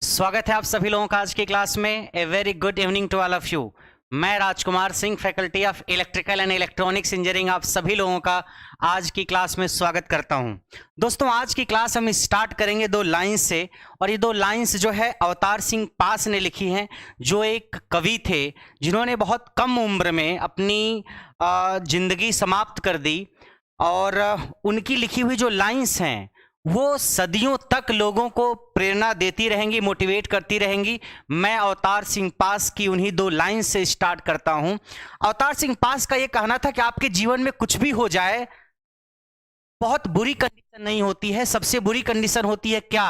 स्वागत है आप सभी लोगों का आज की क्लास में। A very good evening to all of you. मैं Rajkumar Singh, faculty of electrical and electronics engineering, आप सभी लोगों का आज की क्लास में स्वागत करता हूं। दोस्तों, आज की क्लास हम स्टार्ट करेंगे दो लाइंस से, और ये दो लाइंस जो है अवतार सिंह पास ने लिखी हैं, जो एक कवि थे जिन्होंने बहुत कम उम्र में अपनी जिंदगी समाप्त कर दी। और उनकी लिखी हुई जो लाइंस हैं वो सदियों तक लोगों को प्रेरणा देती रहेंगी, मोटिवेट करती रहेंगी। मैं अवतार सिंह पास की उन्हीं दो लाइन से स्टार्ट करता हूं। अवतार सिंह पास का यह कहना था कि आपके जीवन में कुछ भी हो जाए, बहुत बुरी कंडीशन नहीं होती है। सबसे बुरी कंडीशन होती है क्या?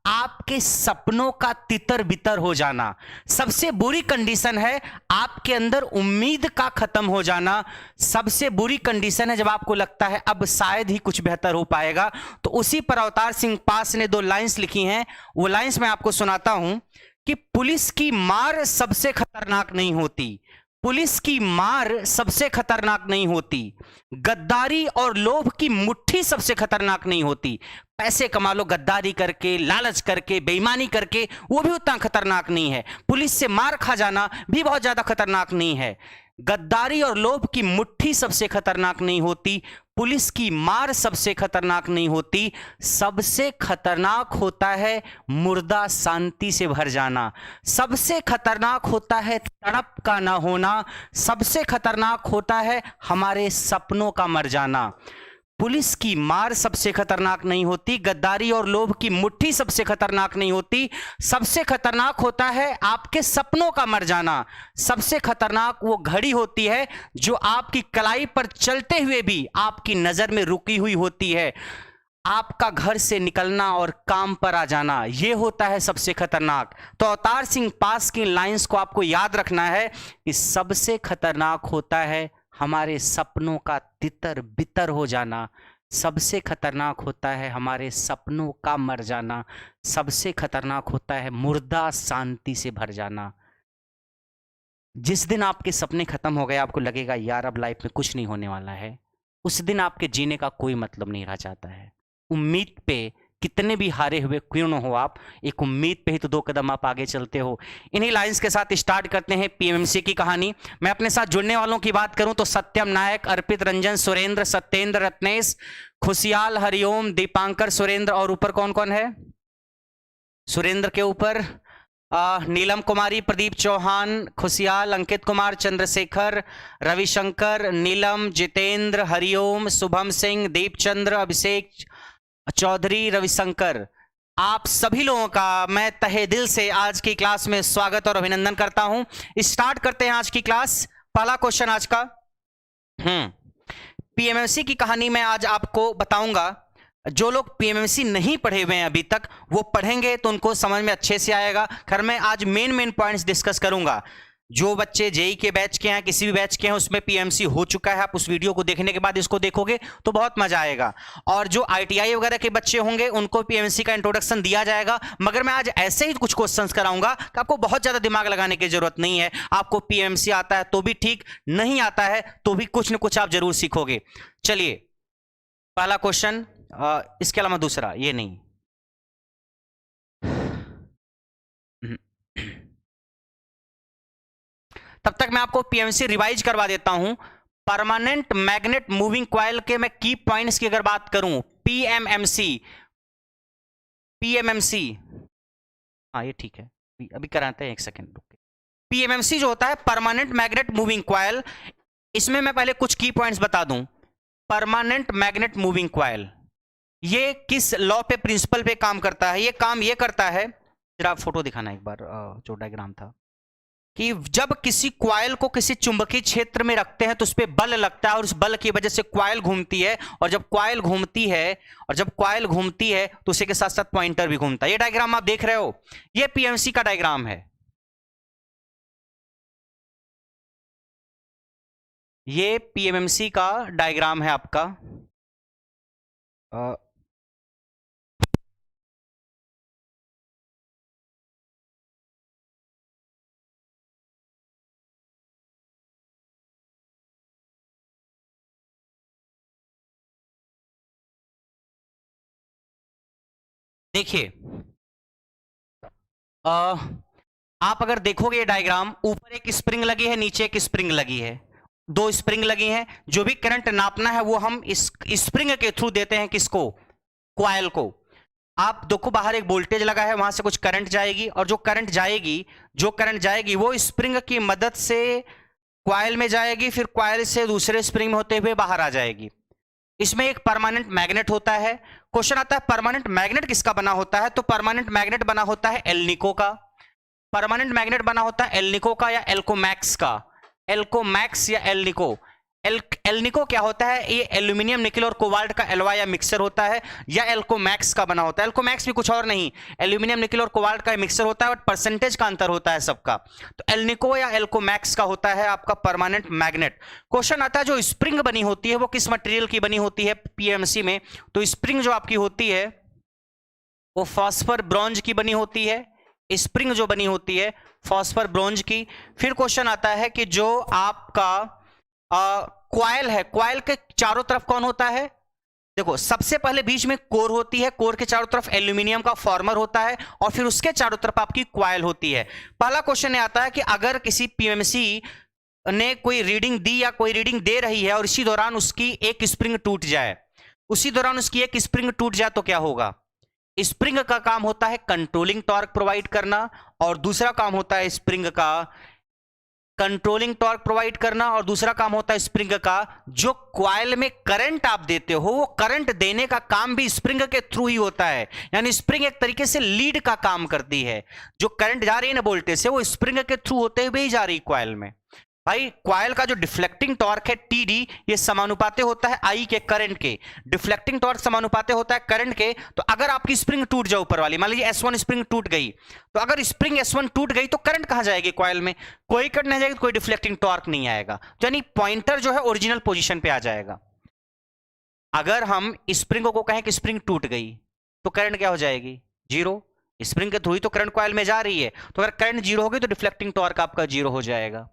आपके सपनों का तितर बितर हो जाना। सबसे बुरी कंडीशन है आपके अंदर उम्मीद का खत्म हो जाना। सबसे बुरी कंडीशन है जब आपको लगता है अब शायद ही कुछ बेहतर हो पाएगा। तो उसी पर अवतार सिंह पास ने दो लाइंस लिखी हैं। वो लाइंस मैं आपको सुनाता हूं कि पुलिस की मार सबसे खतरनाक नहीं होती, पुलिस की मार सबसे खतरनाक नहीं होती, गद्दारी और लोभ की मुट्ठी सबसे खतरनाक नहीं होती। पैसे कमा लो गद्दारी करके, लालच करके, बेईमानी करके, वो भी उतना खतरनाक नहीं है। पुलिस से मार खा जाना भी बहुत ज्यादा खतरनाक नहीं है। गद्दारी और लोभ की मुट्ठी सबसे खतरनाक नहीं होती, पुलिस की मार सबसे खतरनाक नहीं होती। सबसे खतरनाक होता है मुर्दा शांति से भर जाना। सबसे खतरनाक होता है तड़प का ना होना। सबसे खतरनाक होता है हमारे सपनों का मर जाना। पुलिस की मार सबसे खतरनाक नहीं होती, गद्दारी और लोभ की मुट्ठी सबसे खतरनाक नहीं होती। सबसे खतरनाक होता है आपके सपनों का मर जाना। सबसे खतरनाक वो घड़ी होती है जो आपकी कलाई पर चलते हुए भी आपकी नजर में रुकी हुई होती है। आपका घर से निकलना और काम पर आ जाना, यह होता है सबसे खतरनाक। तो अवतार सिंह पास की लाइंस को आपको याद रखना है कि सबसे खतरनाक होता है हमारे सपनों का तितर बितर हो जाना। सबसे खतरनाक होता है हमारे सपनों का मर जाना। सबसे खतरनाक होता है मुर्दा शांति से भर जाना। जिस दिन आपके सपने खत्म हो गए, आपको लगेगा यार अब लाइफ में कुछ नहीं होने वाला है, उस दिन आपके जीने का कोई मतलब नहीं रह जाता है। उम्मीद पे कितने भी हारे हुए क्यों न हो आप, एक उम्मीद पे ही तो दो कदम आप आगे चलते हो। इन्हीं लाइंस के साथ स्टार्ट करते हैं पीएमएमसी की कहानी। मैं अपने साथ जुड़ने वालों की बात करूं तो सत्यम नायक, अर्पित रंजन, सुरेंद्र, सत्येंद्र, रत्नेश, खुशियाल, हरिओम, दीपांकर, सुरेंद्र, और ऊपर कौन कौन है? सुरेंद्र के ऊपर नीलम कुमारी, प्रदीप चौहान, खुशियाल, अंकित कुमार, चंद्रशेखर, रविशंकर, नीलम, जितेंद्र, हरिओम, शुभम सिंह, दीपचंद्र, अभिषेक चौधरी, रविशंकर, आप सभी लोगों का मैं तहे दिल से आज की क्लास में स्वागत और अभिनंदन करता हूं। स्टार्ट करते हैं आज की क्लास। पहला क्वेश्चन आज का, पीएमएमसी की कहानी में आज आपको बताऊंगा। जो लोग पीएमएमसी नहीं पढ़े हुए हैं अभी तक, वो पढ़ेंगे तो उनको समझ में अच्छे से आएगा। खैर, मैं आज मेन पॉइंट्स डिस्कस करूंगा। जो बच्चे जेई के बैच के हैं, किसी भी बैच के हैं, उसमें पीएमसी हो चुका है, आप उस वीडियो को देखने के बाद इसको देखोगे तो बहुत मजा आएगा। और जो आईटीआई वगैरह के बच्चे होंगे उनको पीएमसी का इंट्रोडक्शन दिया जाएगा, मगर मैं आज ऐसे ही कुछ क्वेश्चंस कराऊंगा कि आपको बहुत ज्यादा दिमाग लगाने की जरूरत नहीं है। आपको पीएमसी आता है तो भी ठीक, नहीं आता है तो भी कुछ न कुछ आप जरूर सीखोगे। चलिए, पहला क्वेश्चन, इसके अलावा दूसरा ये नहीं। तब तक मैं आपको पीएमसी रिवाइज करवा देता हूं। परमानेंट मैग्नेट मूविंग कॉइल के मैं की पॉइंट्स की अगर बात करूं, पीएमएमसी, पीएमएमसी, हाँ ये ठीक है, अभी कराते हैं, एक सेकेंड रुक। पीएमएमसी जो होता है परमानेंट मैग्नेट मूविंग कॉइल, इसमें मैं पहले कुछ की पॉइंट्स बता दूं। परमानेंट मैग्नेट मूविंग कॉइल ये किस लॉ पे, प्रिंसिपल पे काम करता है? ये काम ये करता है, जरा फोटो दिखाना एक बार, जो डायग्राम था, कि जब किसी क्वाइल को किसी चुंबकीय क्षेत्र में रखते हैं तो उस पर बल लगता है और उस बल की वजह से क्वाइल घूमती है। और जब क्वाइल घूमती है, तो उसी के साथ साथ पॉइंटर भी घूमता है। ये डायग्राम आप देख रहे हो, ये पीएमसी का डायग्राम है। ये पीएमसी का डायग्राम है आपका। देखिए, आप अगर देखोगे ये डायग्राम, ऊपर एक स्प्रिंग लगी है, नीचे एक स्प्रिंग लगी है, दो स्प्रिंग लगी हैं। जो भी करंट नापना है वो हम इस स्प्रिंग के थ्रू देते हैं, किसको? कॉइल को। आप देखो बाहर एक वोल्टेज लगा है, वहां से कुछ करंट जाएगी, और जो करंट जाएगी वो स्प्रिंग की मदद से कॉइल में जाएगी, फिर कॉइल से दूसरे स्प्रिंग में होते हुए बाहर आ जाएगी। इसमें एक परमानेंट मैग्नेट होता है। क्वेश्चन आता है परमानेंट मैग्नेट किसका बना होता है? तो परमानेंट मैग्नेट बना होता है एल्निको का। परमानेंट मैग्नेट बना होता है एल्निको का या एल्कोमैक्स का। एल्कोमैक्स या एल्निको। एल्निको क्या होता है? ये एल्यूमिनियम, निकल और कोबाल्ट का एलॉय या मिक्सर होता है, या एल्कोमैक्स का बना होता है। एल्कोमैक्स भी कुछ और नहीं, एल्यूमिनियम, निकल और कोबाल्ट का मिक्सर होता है, बट परसेंटेज का अंतर होता है सबका। तो एल्निको या एल्कोमैक्स का होता है आपका परमानेंट मैग्नेट। क्वेश्चन आता है जो स्प्रिंग बनी होती है वो किस मटेरियल की बनी होती है पीएमसी में? तो स्प्रिंग जो आपकी होती है वो फॉस्फर ब्रॉन्ज की बनी होती है। स्प्रिंग जो बनी होती है फॉस्फर ब्रॉन्ज की। फिर क्वेश्चन आता है कि जो आपका कॉइल है, कॉइल के चारों तरफ कौन होता है? देखो सबसे पहले बीच में कोर होती है, कोर के चारों तरफ एल्यूमिनियम का फॉर्मर होता है, और फिर उसके चारों तरफ आपकी कॉइल होती है। पहला क्वेश्चन ये आता है कि अगर किसी पीएमसी ने कोई रीडिंग दी या कोई रीडिंग दे रही है और इसी दौरान उसकी एक स्प्रिंग टूट जाए, तो क्या होगा? स्प्रिंग का काम होता है कंट्रोलिंग टॉर्क प्रोवाइड करना, और दूसरा काम होता है स्प्रिंग का कंट्रोलिंग टॉर्क प्रोवाइड करना, और दूसरा काम होता है स्प्रिंग का जो कॉइल में करंट आप देते हो, वो करंट देने का काम भी स्प्रिंग के थ्रू ही होता है। यानी स्प्रिंग एक तरीके से लीड का काम करती है। जो करंट जा रही है ना वोल्टेज से, वो स्प्रिंग के थ्रू होते हुए ही जा रही कॉइल में। भाई कॉइल का जो डिफ्लेक्टिंग टॉर्क है टीडी, ये समानुपाती होता है आई के करंट के। डिफ्लेक्टिंग टॉर्क समानुपाती होता है करंट के। तो अगर आपकी स्प्रिंग टूट जाए ऊपर वाली, मान लीजिए S1 स्प्रिंग टूट गई, तो अगर स्प्रिंग S1 टूट गई तो करंट कहां जाएगी? कॉइल में। कोई करंट नहीं जाएगी, कोई डिफ्लेक्टिंग टॉर्क नहीं आएगा, यानी पॉइंटर जो है ओरिजिनल पोजीशन पे आ जाएगा। अगर हम स्प्रिंग को कहें कि स्प्रिंग टूट गई तो करंट क्या हो जाएगी? जीरो। स्प्रिंग के थ्रू ही तो करंट कॉइल में जा रही है, तो अगर करंट जीरो होगी तो डिफ्लेक्टिंग टॉर्क आपका जीरो हो जाएगा।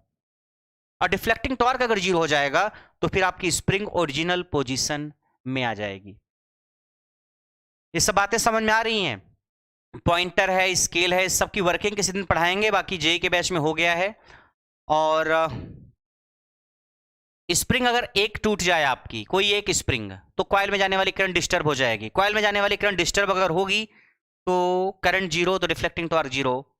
और डिफ्लेक्टिंग टॉर्क अगर जीरो हो जाएगा तो फिर आपकी स्प्रिंग ओरिजिनल पोजीशन में आ जाएगी। ये सब बातें समझ में आ रही हैं? पॉइंटर है, स्केल है, सबकी वर्किंग किसी दिन पढ़ाएंगे, बाकी जेई के बैच में हो गया है। और स्प्रिंग अगर एक टूट जाए आपकी, कोई एक स्प्रिंग, तो कॉइल में जाने वाली करंट डिस्टर्ब हो जाएगी। कॉइल में जाने वाली करंट डिस्टर्ब अगर होगी तो करंट जीरो, तो डिफ्लेक्टिंग टॉर्क जीरो।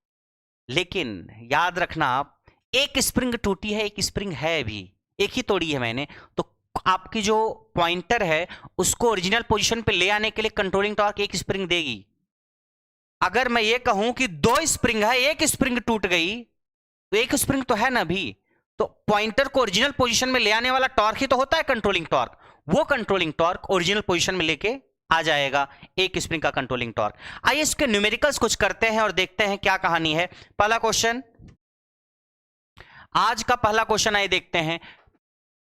लेकिन याद रखना आप, एक स्प्रिंग टूटी है, एक स्प्रिंग है भी, एक ही तोड़ी है मैंने, तो आपकी जो पॉइंटर है उसको ओरिजिनल पोजीशन पे ले आने के लिए कंट्रोलिंग टॉर्क एक स्प्रिंग देगी। अगर मैं ये कहूं कि दो स्प्रिंग है, एक स्प्रिंग टूट गई, तो एक स्प्रिंग तो है ना भी, तो पॉइंटर को ओरिजिनल पोजीशन में ले आने वाला टॉर्क ही तो होता है कंट्रोलिंग टॉर्क। वो कंट्रोलिंग टॉर्क ओरिजिनल पोजीशन में लेके आ जाएगा, एक स्प्रिंग का कंट्रोलिंग टॉर्क। आइए इसके न्यूमेरिकल्स कुछ करते हैं और देखते हैं क्या कहानी है। पहला क्वेश्चन, आज का पहला क्वेश्चन आइए देखते हैं।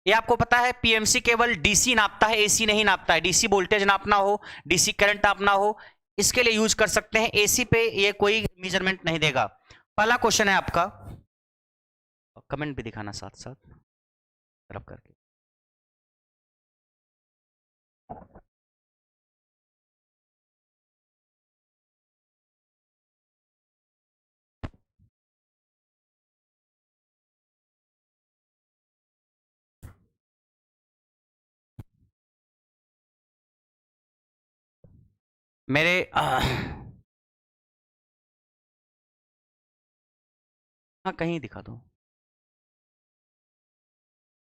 ये आपको पता है पीएमसी केवल डीसी नापता है, एसी नहीं नापता है। डीसी वोल्टेज नापना हो, डीसी करंट नापना हो, इसके लिए यूज कर सकते हैं। एसी पे ये कोई मेजरमेंट नहीं देगा। पहला क्वेश्चन है आपका, कमेंट भी दिखाना साथ साथ रब करके। मेरे हाँ कहीं दिखा दो,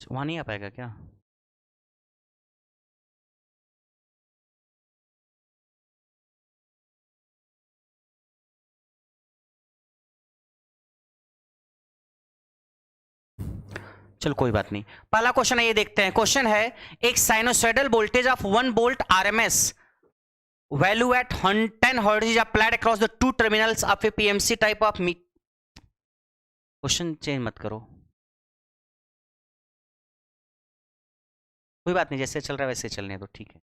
वहां नहीं आ पाएगा क्या? चलो कोई बात नहीं। पहला क्वेश्चन है, ये देखते हैं। क्वेश्चन है, एक sinusoidal voltage of 1 volt RMS value at 10 hertz is applied across the two terminals of a PMC type of me. Question change मत करो, कोई बात नहीं, जैसे चल रहा है वैसे चलने दो, ठीक है।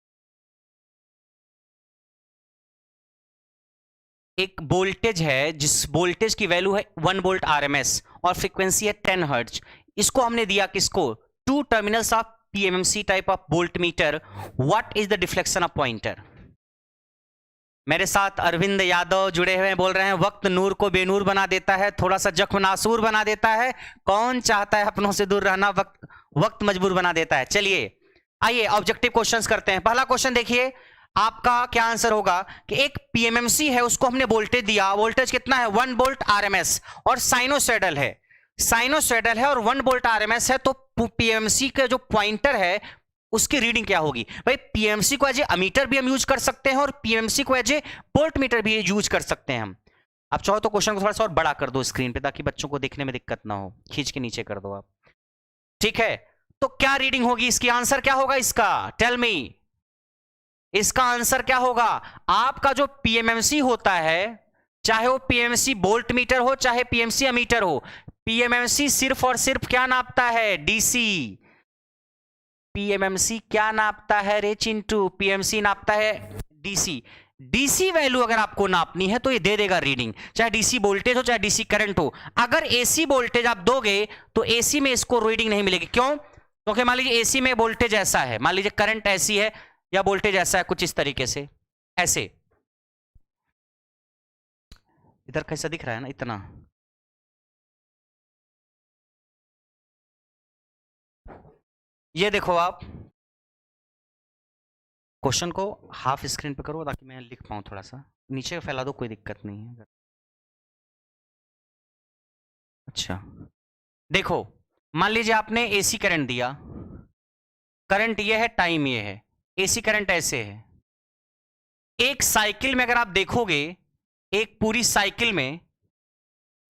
एक वोल्टेज है जिस वोल्टेज की वैल्यू है 1 वोल्ट आरएमएस और फ्रीक्वेंसी है 10 हर्ट्ज। इसको हमने दिया किसको? To terminals of PMC type of volt meter. What is the deflection of pointer? मेरे साथ अरविंद यादव जुड़े हुए हैं, बोल रहे हैं वक्त नूर को बेनूर बना देता है, थोड़ा सा जख्म नासूर बना देता है, कौन चाहता है अपनों से दूर रहना, वक्त मजबूर बना देता है। चलिए आइए ऑब्जेक्टिव क्वेश्चंस करते हैं। पहला क्वेश्चन देखिए, आपका क्या आंसर होगा कि एक पीएमएमसी है, उसको हमने वोल्टेज दिया, वोल्टेज कितना है 1 वोल्ट आरएमएस, और साइनोसॉइडल है, साइनोसॉइडल है और 1 वोल्ट आरएमएस है, तो पीएमएमसी का जो पॉइंटर है उसकी रीडिंग क्या होगी? भाई पीएमसी को एज ए अमीटर भी हम यूज कर सकते हैं और पीएमसी को एज ए वोल्ट मीटर भी यूज कर सकते हैं हम। आप चाहो तो क्वेश्चन को थोड़ा सा और बड़ा कर दो स्क्रीन पे, ताकि बच्चों को देखने में दिक्कत ना हो, खींच के नीचे कर दो आप, ठीक है। तो क्या रीडिंग होगी इसकी, आंसर क्या होगा इसका, टेल मी, इसका आंसर क्या होगा? आपका जो पीएमएमसी होता है, चाहे वो पीएमसी वोल्ट मीटर हो चाहे पीएमसी अमीटर हो, पीएमएमसी सिर्फ और सिर्फ क्या नापता है, डीसी। पीएमएमसी क्या नापता है रे चिंटू? पीएमसी नापता है डीसी। डीसी वैल्यू अगर आपको नापनी है तो ये दे देगा रीडिंग, चाहे डीसी वोल्टेज हो चाहे डीसी करंट हो। अगर एसी वोल्टेज आप दोगे तो एसी में इसको रीडिंग नहीं मिलेगी। क्यों? क्योंकि मान लीजिए एसी में वोल्टेज ऐसा है, मान लीजिए करंट ऐसी है या वोल्टेज ऐसा है, कुछ इस तरीके से, ऐसे, इधर कैसा दिख रहा है ना, इतना, ये देखो आप क्वेश्चन को हाफ स्क्रीन पे करो ताकि मैं लिख पाऊं, थोड़ा सा नीचे फैला दो, कोई दिक्कत नहीं है। अच्छा देखो, मान लीजिए आपने एसी करंट दिया, करंट ये है, टाइम ये है, एसी करंट ऐसे है। एक साइकिल में अगर आप देखोगे, एक पूरी साइकिल में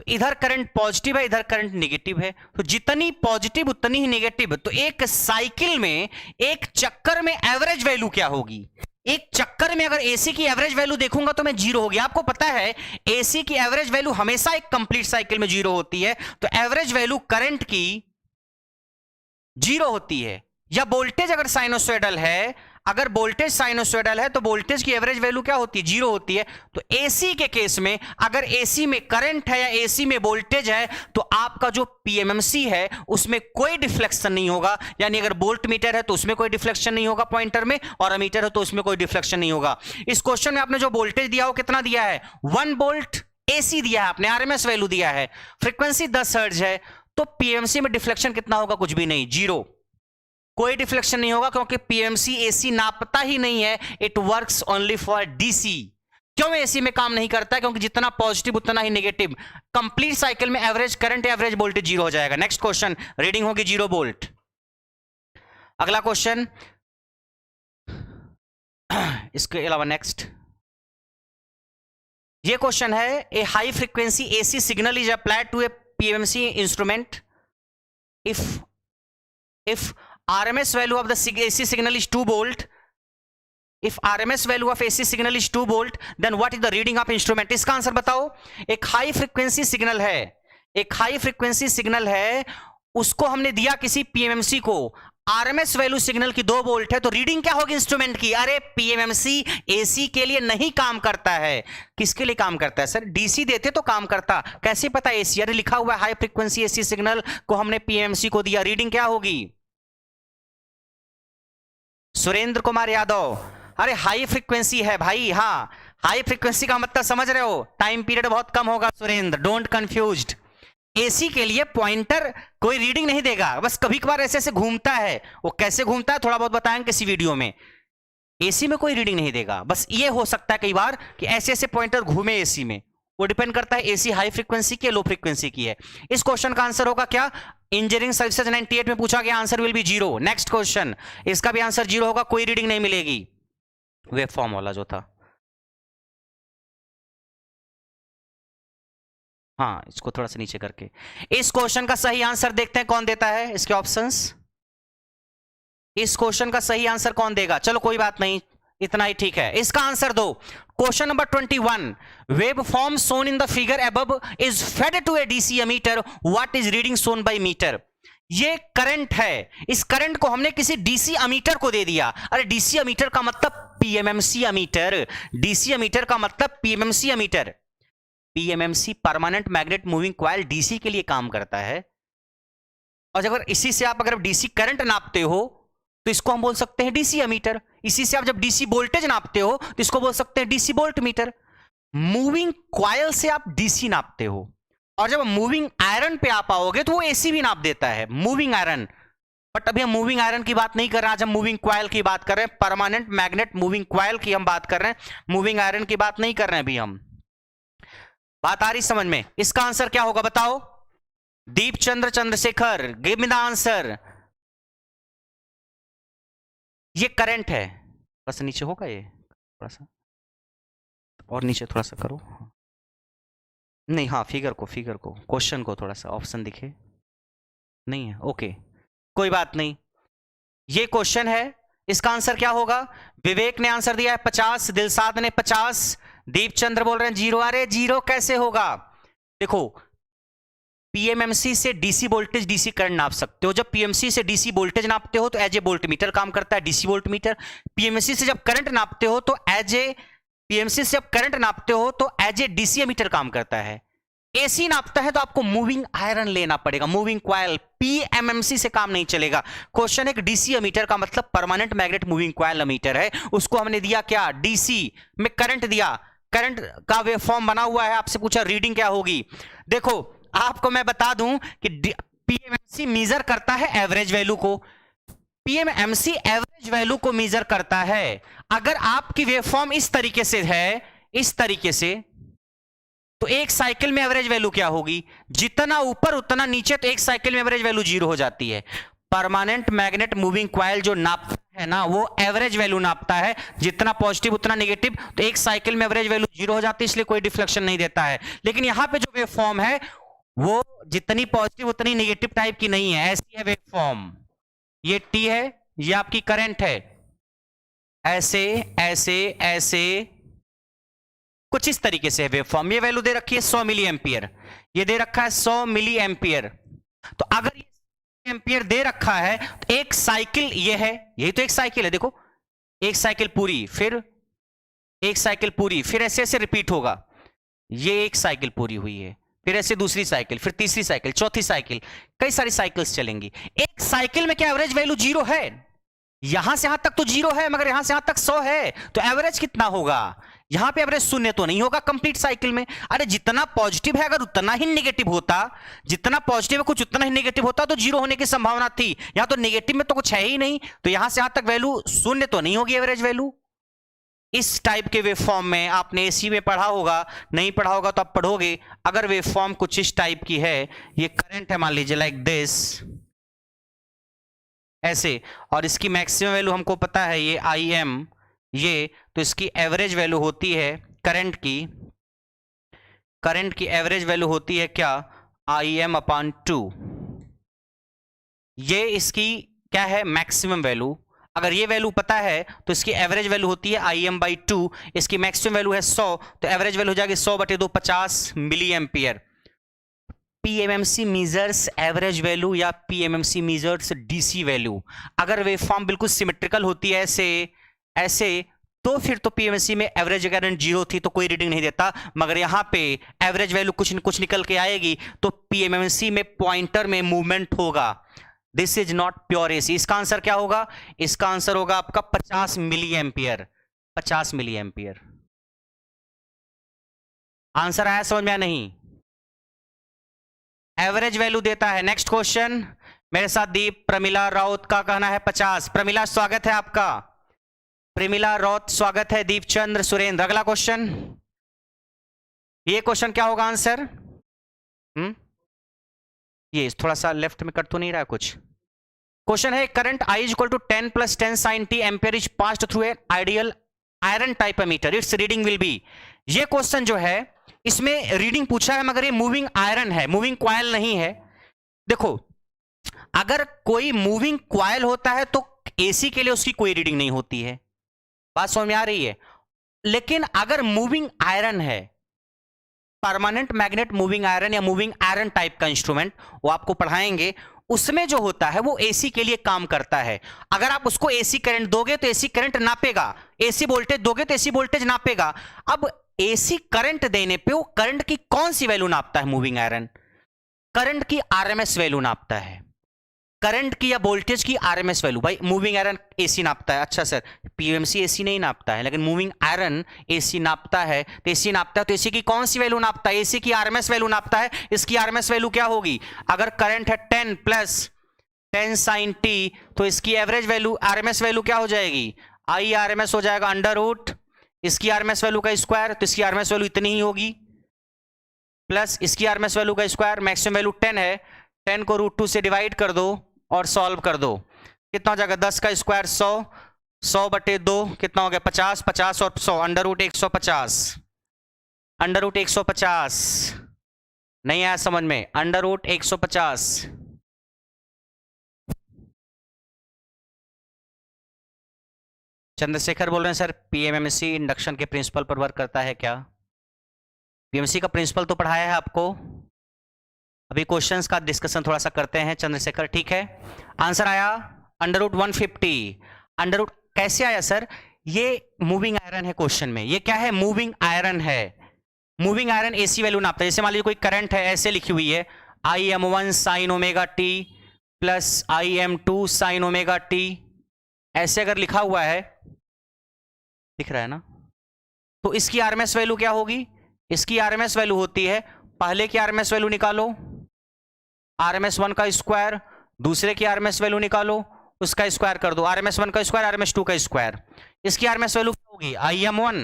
इधर करंट पॉजिटिव है, इधर करंट नेगेटिव है, तो जितनी पॉजिटिव उतनी ही नेगेटिव। तो एक साइकिल में, एक चक्कर में एवरेज वैल्यू क्या होगी? एक चक्कर में अगर एसी की एवरेज वैल्यू देखूंगा तो मैं जीरो हो गया। आपको पता है एसी की एवरेज वैल्यू हमेशा एक कंप्लीट साइकिल में जीरो होती है, तो एवरेज वैल्यू करंट की जीरो होती है। या वोल्टेज अगर साइनोसॉइडल है, अगर वोल्टेज साइनोसॉइडल है तो वोल्टेज की एवरेज वैल्यू क्या होती है, जीरो होती है। तो एसी के केस में अगर एसी में करंट है या एसी में वोल्टेज है तो आपका जो पीएमएमसी है उसमें कोई डिफ्लेक्शन नहीं होगा। यानी अगर वोल्ट मीटर है तो उसमें कोई डिफ्लेक्शन नहीं होगा पॉइंटर में, और अमीटर है तो उसमें कोई डिफ्लेक्शन नहीं होगा। इस क्वेश्चन में आपने जो वोल्टेज दिया हो कितना दिया है, 1 वोल्ट एसी दिया है आपने, आरएमएस वैल्यू दिया है, फ्रीक्वेंसी 10 हर्ट्ज है, तो पीएमसी में डिफ्लेक्शन कितना होगा, कुछ भी नहीं, जीरो, कोई डिफ्लेक्शन नहीं होगा, क्योंकि पीएमसी एसी नापता ही नहीं है, it works only for DC. क्यों एसी में काम नहीं करता है? क्योंकि जितना पॉजिटिव उतना ही नेगेटिव। कंप्लीट साइकिल में average current average voltage zero हो जाएगा। नेक्स्ट क्वेश्चन, रीडिंग होगी 0 वोल्ट। अगला क्वेश्चन, इसके अलावा नेक्स्ट ये क्वेश्चन है, a high frequency AC signal is applied to a PMC instrument if RMS value of the AC signal is 2 volt, if RMS value of AC signal is 2 volt, then what is the reading of instrument? इसका answer बताओ। एक high frequency signal है, एक high frequency signal है, उसको हमने दिया किसी पीएमएमसी को, आरएमएस वैल्यू सिग्नल की 2 वोल्ट है, तो रीडिंग क्या होगी इंस्ट्रूमेंट की? अरे पीएमएमसी एसी के लिए नहीं काम करता है, किसके लिए काम करता है सर? डीसी देते तो काम करता, कैसे पता एसी? अरे लिखा हुआ है हाई फ्रीक्वेंसी एसी सिग्नल को हमने पीएमएमसी को दिया, रीडिंग क्या होगी? सुरेंद्र कुमार यादव, अरे हाई फ्रीक्वेंसी है भाई, हाँ हाई फ्रीक्वेंसी का मतलब समझ रहे हो, टाइम पीरियड बहुत कम होगा सुरेंद्र, डोंट कंफ्यूज्ड। एसी के लिए पॉइंटर कोई रीडिंग नहीं देगा, बस कभी कभार ऐसे ऐसे घूमता है, वो कैसे घूमता है थोड़ा बहुत बताएंगे किसी वीडियो में। एसी में कोई रीडिंग नहीं देगा, बस ये हो सकता है कई बार कि ऐसे ऐसे पॉइंटर घूमे एसी में, वो डिपेंड करता है एसी हाई फ्रीक्वेंसी की लो फ्रीक्वेंसी की है। इस क्वेश्चन का आंसर होगा क्या? इंजीनियरिंग सर्विसेज 98 में पूछा गया, answer will be 0। Next question, इसका भी आंसर 0 होगा, कोई रीडिंग नहीं मिलेगी, वेव फॉर्म वाला जो था। हाँ इसको थोड़ा सा नीचे करके, इस क्वेश्चन का सही आंसर देखते हैं कौन देता है, इसके ऑप्शंस। इस क्वेश्चन का सही आंसर कौन देगा? चलो कोई बात नहीं, इतना ही ठीक है। इसका आंसर दो, question number 21, wave form shown in the figure above is fed to a DC meter, what is reading shown by meter? ये करंट है, इस करंट को हमने किसी डीसी अमीटर को दे दिया। अरे डीसी अमीटर का मतलब पीएमएमसी अमीटर, डीसी अमीटर का मतलब PMMC ammeter. PMMC permanent magnet moving coil DC के लिए काम करता है, और अगर इसी से आप अगर डीसी करंट नापते हो तो इसको हम बोल सकते हैं डीसी एमीटर। इसी से आप जब डीसी वोल्टेज नापते हो तो इसको बोल सकते हैं DC volt meter. Moving coil से आप डीसी नापते हो, और जब मूविंग आयरन पे आप आओगे तो वो एसी भी नाप देता है, मूविंग आयरन। बट अभी हम मूविंग आयरन की बात नहीं कर रहे हैं, आज हम मूविंग कॉइल की बात कर रहे हैं, परमानेंट मैग्नेट मूविंग कॉइल की हम बात कर रहे हैं, मूविंग आयरन की बात नहीं कर रहे हैं अभी हम। बात आ रही समझ में? इसका आंसर क्या होगा बताओ? Deepchandra Chandrashekhar, give me the answer. ये करंट है, बस नीचे होगा ये, थोड़ा सा और नीचे थोड़ा सा करो, नहीं हाँ फिगर को क्वेश्चन को थोड़ा सा ऑप्शन दिखे, नहीं है, ओके कोई बात नहीं। ये क्वेश्चन है, इसका आंसर क्या होगा? विवेक ने आंसर दिया है 50, दिलसाद ने 50, दीपचंद्र बोल रहे हैं 0। अरे 0 कैसे होगा? देखो पीएमएमसी से डीसी वोल्टेज डीसी करंट नाप सकते हो। जब पीएमसी से डीसी वोल्टेज नापते हो तो एज ए वोल्टमीटर काम करता है, डीसी वोल्टमीटर। पीएमसी से जब करंट नापते हो तो पीएमसी से जब करंट नापते हो तो एज ए डीसी एमीटर काम करता है। एसी नापता है तो आपको मूविंग आयरन लेना पड़ेगा, मूविंग कॉइल। पीएमएमसी से काम नहीं चलेगा। क्वेश्चन एक डीसी एमीटर का मतलब permanent magnet moving coil ammeter है, उसको हमने दिया क्या? डीसी में करंट दिया, करंट का वेव फॉर्म बना हुआ है, आपसे पूछा रीडिंग क्या होगी। देखो आपको मैं बता दूं कि पीएमएमसी मेजर करता है एवरेज वैल्यू को, पीएमएमसी एवरेज वैल्यू को मेजर करता है। अगर आपकी वेवफॉर्म इस तरीके से है, इस तरीके से, तो एक साइकिल में एवरेज वैल्यू क्या होगी? जितना ऊपर उतना नीचे, तो एक साइकिल में एवरेज वैल्यू 0 हो जाती है। परमानेंट मैग्नेट मूविंग कॉइल जो नापता है ना, वो एवरेज वैल्यू नापता है, जितना पॉजिटिव उतना नेगेटिव, तो एक साइकिल में एवरेज वैल्यू 0 हो जाती है, इसलिए कोई डिफ्लेक्शन नहीं देता है। लेकिन यहां पे जो वेवफॉर्म है वो जितनी पॉजिटिव उतनी नेगेटिव टाइप की नहीं है, ऐसी है वेवफॉर्म। ये टी है, ये आपकी करंट है, ऐसे ऐसे ऐसे कुछ इस तरीके से है वेवफॉर्म। ये वैल्यू दे रखी है 100 मिली एम्पियर, ये दे रखा है 100 मिली एम्पियर। तो अगर ये एम्पियर दे रखा है तो एक साइकिल ये है, यही तो एक साइकिल है, देखो एक साइकिल पूरी, फिर एक साइकिल पूरी, फिर ऐसे ऐसे रिपीट होगा। ये एक साइकिल पूरी हुई है, फिर ऐसे दूसरी साइकिल, फिर तीसरी साइकिल, चौथी साइकिल, कई सारी साइकिल्स चलेंगी। एक साइकिल में क्या एवरेज वैल्यू 0 है? यहां से यहां तक तो 0 है, मगर यहां से यहां तक 100 है, तो एवरेज कितना होगा? यहां पे एवरेज 0 तो नहीं होगा कंप्लीट साइकिल में। अरे जितना पॉजिटिव है अगर उतना ही नेगेटिव होता, जितना पॉजिटिव है कुछ उतना ही नेगेटिव होता, तो 0 होने की संभावना थी। यहां तो नेगेटिव में तो कुछ है ही नहीं, तो यहां से यहां तक वैल्यू 0 तो नहीं होगी एवरेज वैल्यू। इस टाइप के वेवफॉर्म में आपने एसी में पढ़ा होगा, नहीं पढ़ा होगा तो आप पढ़ोगे। अगर वेवफॉर्म कुछ इस टाइप की है, ये करंट है मान लीजिए लाइक दिस, ऐसे, और इसकी मैक्सिमम वैल्यू हमको पता है ये आई एम, ये, तो इसकी एवरेज वैल्यू होती है करंट की एवरेज वैल्यू होती है क्या? I am upon 2। ये इसकी क्या है? Maximum value. अगर ये वैल्यू पता है तो इसकी एवरेज वैल्यू होती है आई एम बाई 2, इसकी मैक्सिमम वैल्यू है 100, तो एवरेज वैल्यू हो जाएगी 100/2 50 milli ampere. PMMC measures average value या पीएमएमसी मेजर्स डीसी वैल्यू। अगर वेवफॉर्म बिल्कुल सिमेट्रिकल होती है ऐसे ऐसे, तो फिर तो पीएमएमसी में एवरेज करंट 0 थी तो कोई रीडिंग नहीं देता, मगर यहां पे एवरेज वैल्यू कुछ निकल के आएगी तो पीएमएमसी में पॉइंटर में मूवमेंट होगा। This is not pure AC. इसका आंसर क्या होगा? इसका आंसर होगा आपका 50 milli ampere, 50 milli ampere. Answer आया समझ में या नहीं? एवरेज वैल्यू देता है। नेक्स्ट क्वेश्चन मेरे साथ दीप प्रमिला राउत का कहना है 50। प्रमिला स्वागत है आपका, प्रमिला राउत स्वागत है, दीपचंद्र, सुरेंद्र। अगला क्वेश्चन, ये क्वेश्चन क्या होगा आंसर? ये थोड़ा सा लेफ्ट में कट तो नहीं रहा है कुछ। क्वेश्चन है current I is equal to 10 + 10 sin t ampere is passed through a ideal iron type ammeter, its reading will be. ये क्वेश्चन जो है इसमें रीडिंग पूछा है, मगर ये मूविंग आयरन है, मूविंग कॉइल नहीं है। देखो अगर कोई मूविंग कॉइल होता है तो एसी के लिए उसकी कोई रीडिंग नहीं होती है, बात समझ में आ रही है। लेकिन अगर मूविंग आयरन है, परमानेंट मैग्नेट मूविंग आयरन या मूविंग आयरन टाइप का इंस्ट्रूमेंट, वो आपको पढ़ाएंगे, उसमें जो होता है वो एसी के लिए काम करता है। अगर आप उसको एसी करंट दोगे तो एसी करंट नापेगा, एसी वोल्टेज दोगे तो एसी वोल्टेज नापेगा। अब एसी करंट देने पे वो करंट की कौन सी वैल्यू नापता है? मूविंग आयरन करंट की आरएमएस वैल्यू नापता है। करंट की या वोल्टेज की आरएमएस वैल्यू। भाई मूविंग आयरन एसी नापता है, अच्छा सर पीएमसी एसी नहीं नापता है, लेकिन मूविंग आयरन एसी नापता है, तो एसी नापता है तो एसी की कौन सी वैल्यू नापता है? एसी की आरएमएस वैल्यू नापता है। इसकी आरएमएस वैल्यू क्या होगी? अगर करंट है 10 प्लस 10 साइन टी, तो इसकी एवरेज वैल्यू आरएमएस वैल्यू क्या हो जाएगी? आई आरएमएस हो जाएगा अंडर रूट इसकी आरएमएस वैल्यू का स्क्वायर, तो इसकी आरएमएस वैल्यू इतनी ही होगी, प्लस इसकी आरएमएस वैल्यू का स्क्वायर। मैक्सिमम वैल्यू 10 है, 10 को √2 से डिवाइड कर दो और सॉल्व कर दो। कितना हो जाएगा? 10 का स्क्वायर 100, 100/2 कितना हो गया? 50, 50 और 100 अंडर रूट 150, अंडर रूट 150। नहीं आया समझ में? Under root 150। चंद्रशेखर बोल रहे हैं सर पीएमएमसी इंडक्शन के प्रिंसिपल पर वर्क करता है क्या? पीएमसी का प्रिंसिपल तो पढ़ाया है आपको, अभी क्वेश्चंस का डिस्कशन थोड़ा सा करते हैं चंद्रशेखर, ठीक है? आंसर आया अंडर रूट 150। अंडर रूट कैसे आया सर? ये मूविंग आयरन है क्वेश्चन में, ये क्या है? मूविंग आयरन है। मूविंग आयरन एसी वैल्यू नापता है। जैसे मान लीजिए कोई करंट है, ऐसे लिखी हुई है IM1 sine omega T plus IM2 sine omega T, ऐसे अगर लिखा हुआ है, दिख रहा है ना? तो इसकी आरएमएस वैल्यू क्या होगी? इसकी आरएमएस वैल्यू होती है, पहले की आरएमएस वैल्यू निकालो RMS1 का स्क्वायर, दूसरे की आरएमएस वैल्यू निकालो उसका स्क्वायर कर दो, RMS1 का स्क्वायर RMS2 का स्क्वायर। इसकी आरएमएस वैल्यू क्या होगी? IM1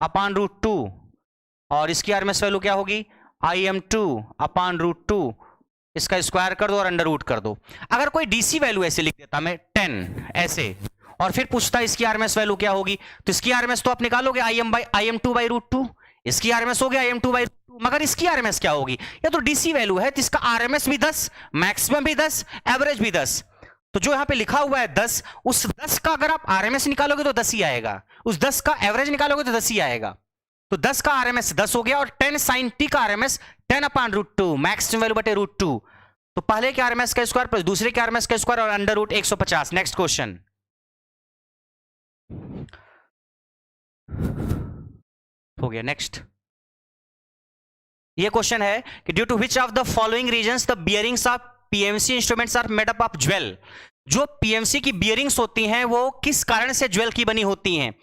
अपान √2, और इसकी आरएमएस वैल्यू क्या होगी? IM2 अपान √2, इसका स्क्वायर कर दो और अंडर रूट कर दो। अगर कोई डीसी वैल्यू ऐसे लिख देता मैं 10 ऐसे, और फिर पूछता इसकी आरएमएस वैल्यू क्या होगी, तो इसकी आरएमएस तो आप निकालोगे IM2/√2, इसकी आरएमएस हो गया IM2/√2, मगर इसकी आरएमएस क्या होगी? ये तो डीसी वैल्यू है, तो इसका आरएमएस भी 10, मैक्सिमम भी 10, एवरेज भी 10। तो जो यहां पे लिखा हुआ है 10, उस 10 का अगर आप आरएमएस निकालोगे तो 10 ही आएगा, उस 10 का एवरेज निकालोगे तो 10 ही आएगा। तो 10 का आरएमएस 10 हो गया, और 10 साइन टी का आरएमएस 10 अपान √2 मैक्सिमम वैल्यू बटे √2। तो पहले के आरएमएस का स्क्वायर प्लस दूसरे के आरएमएस का स्क्वायर और अंडर रूट 150। नेक्स्ट क्वेश्चन हो गया। नेक्स्ट ये क्वेश्चन है कि due to which of the following reasons the bearings of PMC instruments are made up of jewel. जो पीएमसी की बियरिंग्स होती हैं वो किस कारण से ज्वेल की बनी होती हैं?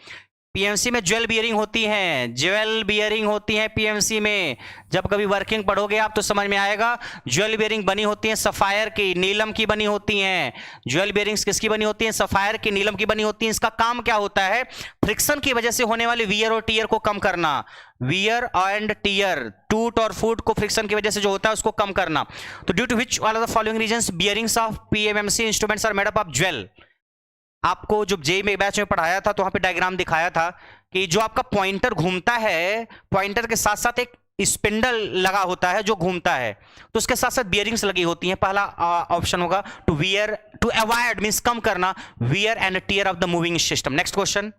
पीएमसी में ज्वेल बियरिंग होती हैं, ज्वेल बियरिंग होती है पीएमसी में। जब कभी वर्किंग पढ़ोगे आप तो समझ में आएगा। ज्वेल बियरिंग बनी होती है सफायर की, नीलम की बनी होती हैं। ज्वेल बियरिंग्स किसकी बनी होती हैं? सफायर की, नीलम की बनी होती हैं। इसका काम क्या होता है? फ्रिक्शन की वजह से होने वाले वियर और टीयर को कम करना। वियर एंड टीयर, टूट और फूट को फ्रिक्शन की वजह से जो होता है उसको कम करना। तो due to which all of the following reasons bearings of PMMC instruments are made up of jewel. आपको जब जेई में बैच में पढ़ाया था तो वहां पे डायग्राम दिखाया था कि जो आपका पॉइंटर घूमता है, पॉइंटर के साथ साथ एक स्पिंडल लगा होता है जो घूमता है, तो उसके साथ साथ बियरिंग्स लगी होती हैं। पहला ऑप्शन होगा to wear, to avoid means कम करना wear and tear of the moving system. Next question,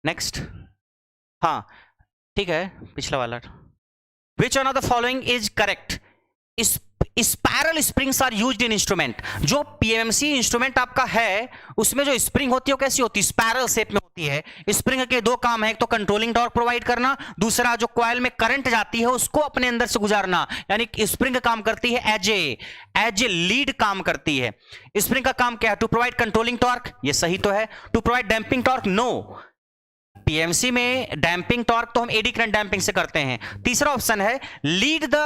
next, हाँ ठीक है पिछला वाला। Which one of the following is correct? Spiral springs are used in instrument. जो पीएमसी इंस्ट्रूमेंट आपका है उसमें जो स्प्रिंग होती है वो कैसी होती है? स्पाइरल शेप में होती है। स्प्रिंग के दो काम है, एक तो कंट्रोलिंग टॉर्क प्रोवाइड करना, दूसरा जो कॉइल में करंट जाती है उसको अपने अंदर से गुजारना। यानी स्प्रिंग काम करती है एज ए लीड काम करती है। स्प्रिंग का काम क्या है? टू प्रोवाइड कंट्रोलिंग टॉर्क, ये सही तो है। To provide damping torque, no. PMC में डैम्पिंग टॉर्क तो हम एडी करंट डैम्पिंग से करते हैं। तीसरा ऑप्शन है lead the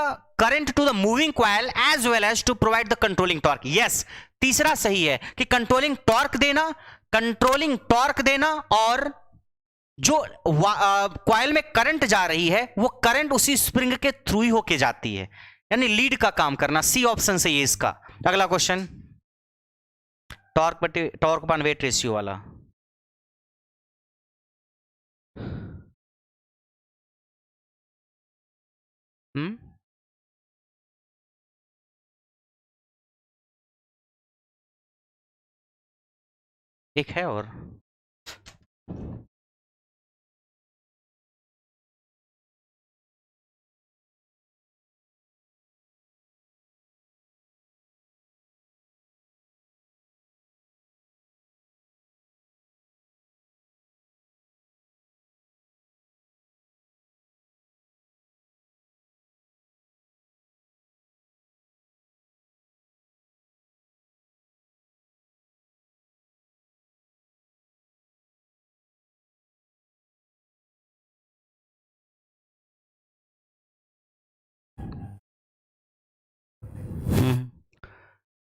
current to the moving coil as well as to provide the controlling torque. Yes, तीसरा सही है कि कंट्रोलिंग टॉर्क देना, कंट्रोलिंग टॉर्क देना, और जो कॉइल में करंट जा रही है वो करंट उसी स्प्रिंग के थ्रू ही होके जाती है, यानी लीड का काम करना। सी ऑप्शन सही है इसका। अगला question, torque upon weight ratio वाला। एक है और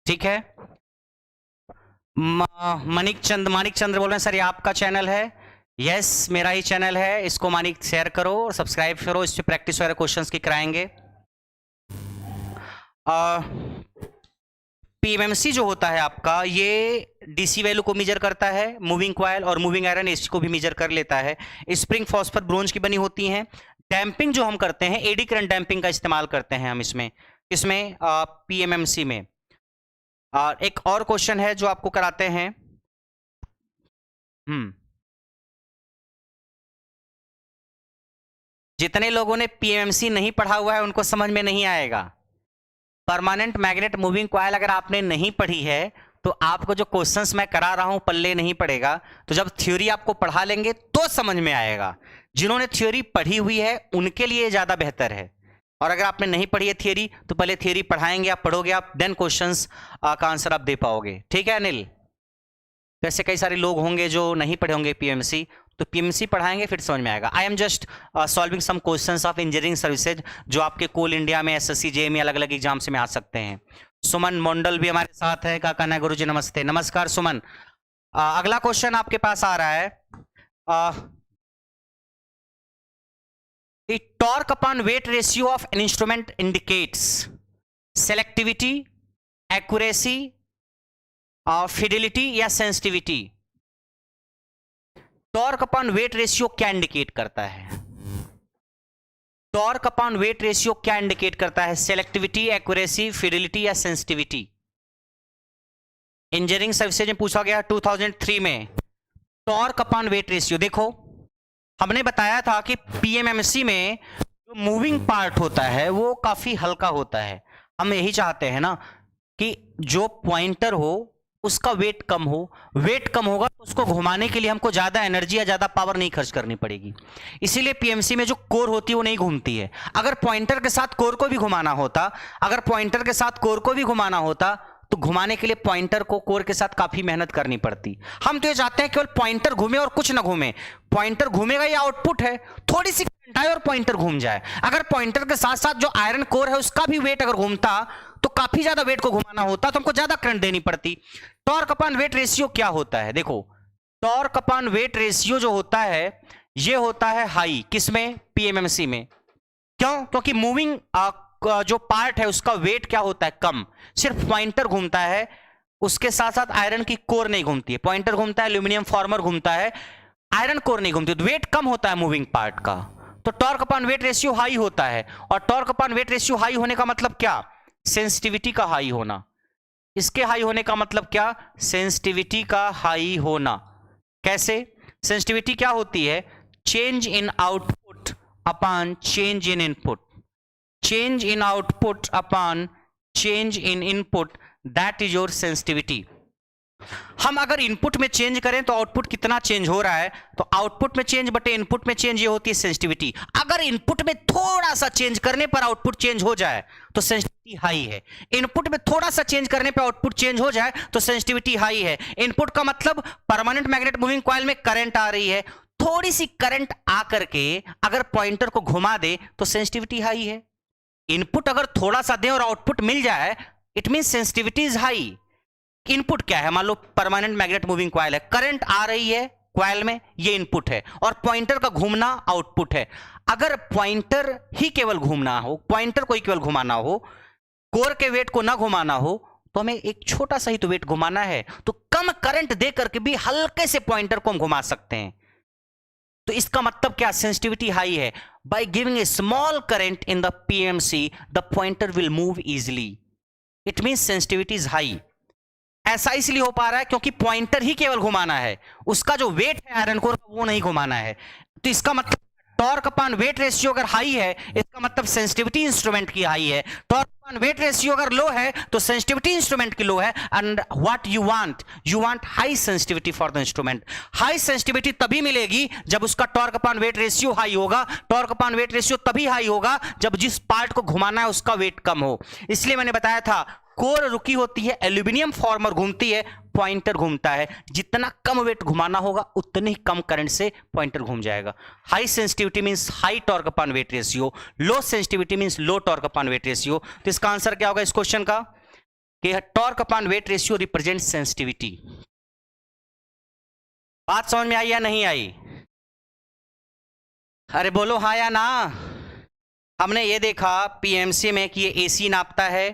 ठीक है। मानिक चंद्र बोल रहे हैं सर ये आपका चैनल है? यस मेरा ही चैनल है, इसको मानिक शेयर करो और सब्सक्राइब करो, इस पे प्रैक्टिस वगैरह क्वेश्चंस की कराएंगे। पीएमएमसी जो होता है आपका, ये डीसी वैल्यू को मेजर करता है, मूविंग कॉइल और मूविंग आयरन इसको भी मेजर कर लेता है। स्प्रिंग फॉस्फर ब्रोंज की बनी होती हैं। डैम्पिंग जो हम करते हैं, एडी करंट डैम्पिंग का इस्तेमाल करते हैं हम इसमें पीएमएमसी में। एक और क्वेश्चन है जो आपको कराते हैं। जितने लोगों ने पीएमएमसी नहीं पढ़ा हुआ है उनको समझ में नहीं आएगा। परमानेंट मैग्नेट मूविंग कॉइल अगर आपने नहीं पढ़ी है तो आपको जो क्वेश्चंस मैं करा रहा हूं पल्ले नहीं पड़ेगा। तो जब थ्योरी आपको पढ़ा लेंगे तो समझ में आएगा। जिन्होंने थ्योरी पढ़ी हुई है उनके लिए ज्यादा बेहतर है, और अगर आपने नहीं पढ़ी है थ्योरी तो पहले थ्योरी पढ़ाएंगे, आप पढ़ोगे आप, देन क्वेश्चंस का आंसर आप दे पाओगे। ठीक है अनिल? वैसे कई सारे लोग होंगे जो नहीं पढ़े होंगे पीएमसी, तो पीएमसी पढ़ाएंगे फिर समझ में आएगा। I am just solving some questions of engineering services जो आपके कोल इंडिया में, एसएससी, जेईई अलग अलग एग्जाम्स में आ सकते हैं। सुमन मंडल भी हमारे साथ है। का कहना है गुरुजी? नमस्ते। नमस्कार सुमन। अगला क्वेश्चन आपके पास आ रहा है, The torque upon weight ratio of an instrument indicates selectivity, accuracy, fidelity या sensitivity। Torque upon weight ratio क्या इंडिकेट करता है? टॉर्क अपॉन वेट रेशियो क्या इंडिकेट करता है? सेलेक्टिविटी, एक्यूरेसी, फिडिलिटी या सेंसिटिविटी? इंजीनियरिंग सर्विसेज में पूछा गया 2003 में। टॉर्क अपॉन वेट रेशियो, देखो हमने बताया था कि पीएमएमसी में जो मूविंग पार्ट होता है वो काफी हल्का होता है। हम यही चाहते हैं ना कि जो पॉइंटर हो उसका वेट कम हो। वेट कम होगा तो उसको घुमाने के लिए हमको ज्यादा एनर्जी या ज्यादा पावर नहीं खर्च करनी पड़ेगी। इसीलिए पीएमसी में जो कोर होती है वो नहीं घूमती है। अगर पॉइंटर के साथ कोर को भी घुमाना होता, तो घुमाने के लिए पॉइंटर को कोर के साथ काफी मेहनत करनी पड़ती। हम तो ये चाहते हैं केवल पॉइंटर घूमे और कुछ ना घूमे। पॉइंटर घूमेगा, ये आउटपुट है, थोड़ी सी करंट आए और पॉइंटर घूम जाए। अगर पॉइंटर के साथ साथ जो आयरन कोर है उसका भी वेट अगर घूमता तो काफी ज्यादा वेट को घुमाना होता, तो हमको ज्यादा करंट देनी पड़ती। टॉर्क अपॉन वेट रेशियो क्या होता है? देखो टॉर्क अपॉन वेट रेशियो जो होता है ये होता है हाई। किसमें? पीएमएमसी में। क्यों? क्योंकि मूविंग जो पार्ट है उसका वेट क्या होता है? कम। सिर्फ पॉइंटर घूमता है, उसके साथ साथ आयरन की कोर नहीं घूमती है। पॉइंटर घूमता है, एल्यूमिनियम फॉर्मर घूमता है, आयरन कोर नहीं घूमती, तो वेट कम होता है मूविंग पार्ट का। तो torque upon weight ratio high होता है। और torque upon weight ratio high होने का मतलब क्या? सेंसिटिविटी का हाई होना। इसके हाई होने का मतलब क्या? सेंसिटिविटी का हाई होना। कैसे? सेंसिटिविटी क्या होती है? Change in output upon change in input. Change in output upon change in input, that is your sensitivity. हम अगर इनपुट में चेंज करें तो आउटपुट कितना चेंज हो रहा है, तो आउटपुट में चेंज बटे इनपुट में चेंज, ये होती है सेंसिटिविटी। अगर इनपुट में थोड़ा सा चेंज करने पर आउटपुट चेंज हो जाए तो सेंसिटिविटी हाई है। इनपुट में थोड़ा सा चेंज करने पर आउटपुट चेंज हो जाए तो सेंसिटिविटी हाई है। इनपुट का मतलब परमानेंट मैग्नेट मूविंग कॉइल में करंट आ रही है, थोड़ी सी करंट आकर के अगर पॉइंटर को घुमा दे तो सेंसिटिविटी हाई है। इनपुट अगर थोड़ा सा दे और आउटपुट मिल जाए, it mean sensitivity is high. Input क्या है? मान लो परमानेंट मैग्नेट मूविंग कॉइल है, करंट आ रही है कॉइल में, ये इनपुट है, और पॉइंटर का घूमना आउटपुट है। अगर पॉइंटर ही केवल घूमना हो, पॉइंटर को ही केवल घुमाना हो, कोर के वेट को ना घुमाना हो, तो हमें एक छोटा सा ही तो वेट घुमाना है, तो कम करंट दे करके भी हल्के से पॉइंटर को हम घुमा सकते हैं। तो इसका मतलब क्या? सेंसिटिविटी हाई है। By giving a small current in the PMC the pointer will move easily, it means sensitivity is high. ऐसा इसलिए हो पा रहा है क्योंकि पॉइंटर ही केवल घुमाना है, उसका जो वेट है आयरन कोर वो नहीं घुमाना है। तो इसका मतलब टॉर्क अपॉन वेट रेशियो अगर हाई है, इसका मतलब सेंसिटिविटी इंस्ट्रूमेंट की हाई है। टॉर्क अपॉन वेट रेशियो अगर लो है तो सेंसिटिविटी इंस्ट्रूमेंट की लो है। And what you want high sensitivity for the instrument. High sensitivity तभी मिलेगी जब उसका torque upon weight ratio high होगा। टॉर्क अपॉन वेट रेशियो तभी हाई होगा जब जिस पार्ट को घुमाना है उसका वेट कम हो। इसलिए मैंने बताया था कोर रुकी होती है, एल्यूमिनियम फॉर्मर घूमती है, पॉइंटर घूमता है। जितना कम वेट घुमाना होगा उतने ही कम करंट से पॉइंटर घूम जाएगा। High sensitivity means high torque upon weight ratio, low sensitivity means low torque upon weight ratio. तो इसका आंसर क्या होगा इस क्वेश्चन का? कि torque upon weight ratio represent sensitivity. बात समझ में आई या नहीं आई? अरे बोलो हाँ या ना। हमने ये देखा पीएमसी में कि ये एसी नापता है,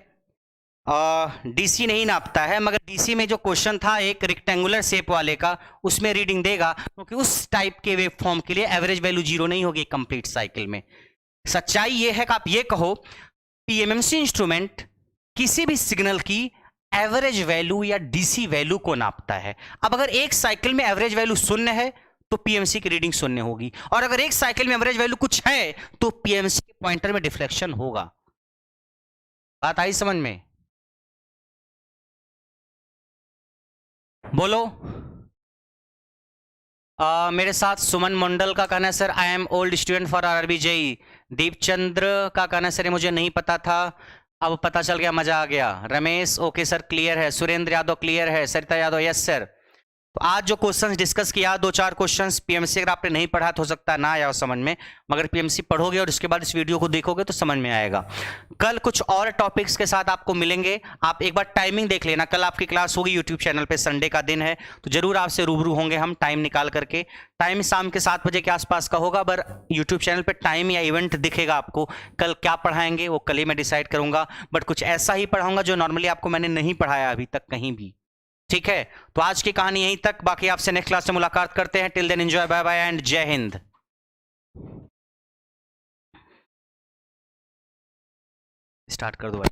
डीसी नहीं नापता है, मगर डीसी में जो क्वेश्चन था एक रेक्टेंगुलर शेप वाले का, उसमें रीडिंग देगा, क्योंकि उस टाइप के वेव फॉर्म के लिए एवरेज वैल्यू जीरो नहीं होगी कंप्लीट साइकिल में। सच्चाई ये है कि आप ये कहो पीएमसी इंस्ट्रूमेंट किसी भी सिग्नल की एवरेज वैल्यू या डीसी वैल्यू को नापता है। अब अगर एक साइकिल में एवरेज वैल्यू शून्य है तो पीएमसी की रीडिंग शून्य होगी, और अगर एक साइकिल में एवरेज वैल्यू कुछ है तो पीएमसी के पॉइंटर में डिफ्लेक्शन होगा। बात आई समझ में? बोलो। मेरे साथ सुमन मंडल का कहना है sir I am old student for RRB JE. Deepchandra का कहना है सर मुझे नहीं पता था, अब पता चल गया, मजा आ गया। रमेश ओके सर क्लियर है। सुरेंद्र यादव क्लियर है। सरिता यादव यस सर। तो आज जो क्वेश्चंस डिस्कस किया, दो चार क्वेश्चंस पीएमसी अगर आपने नहीं पढ़ा तो हो सकता है ना आया हो समझ में, मगर पीएमसी पढ़ोगे और उसके बाद इस वीडियो को देखोगे तो समझ में आएगा। कल कुछ और टॉपिक्स के साथ आपको मिलेंगे। आप एक बार टाइमिंग देख लेना, कल आपकी क्लास होगी यूट्यूब चैनल पे, संडे का दिन है तो जरूर आपसे रूबरू होंगे हम टाइम निकाल करके। टाइम शाम के 7 बजे के आसपास का होगा, पर यूट्यूब चैनल पर टाइम या इवेंट दिखेगा आपको। कल क्या पढ़ाएंगे वो कल ही मैं डिसाइड करूंगा, बट कुछ ऐसा ही पढ़ाऊंगा जो नॉर्मली आपको मैंने नहीं पढ़ाया अभी तक कहीं भी। ठीक है, तो आज की कहानी यहीं तक, बाकी आपसे नेक्स्ट क्लास में मुलाकात करते हैं। Till then enjoy, bye bye and जय हिंद। स्टार्ट कर दो भाई।